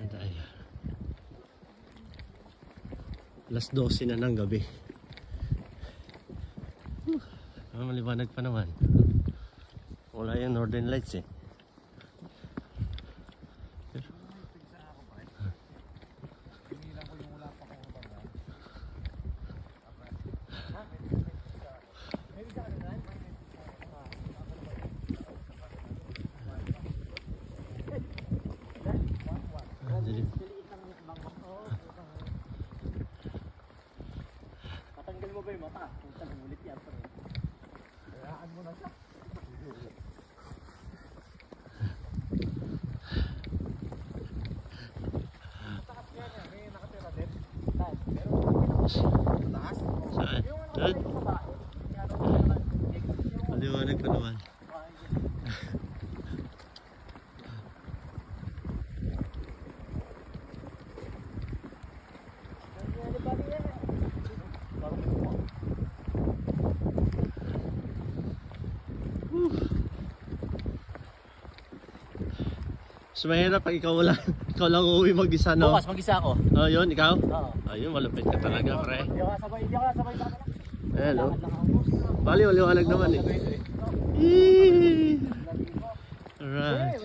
Ayan. Alas 12 na ng gabi. Maliwanag pa naman. Wala yung Northern Lights eh. Patanggal mo ba yung mata? Kung saan ulit yan. Kayaan mo na siya. Taas nga niya. May nakatira din. Taas. Taas? Saan? Doon? Maliwanag pa naman. Mas mahirap pag ikaw lang uuwi mag-isa, no? Bukas mag-isa ako. Oh, yun, ikaw? Oo. Ayun, malupit ka talaga, pre. Hindi ako nasabay sa kanila. Ayan, no? Bali, maliwanag naman eh. Alright.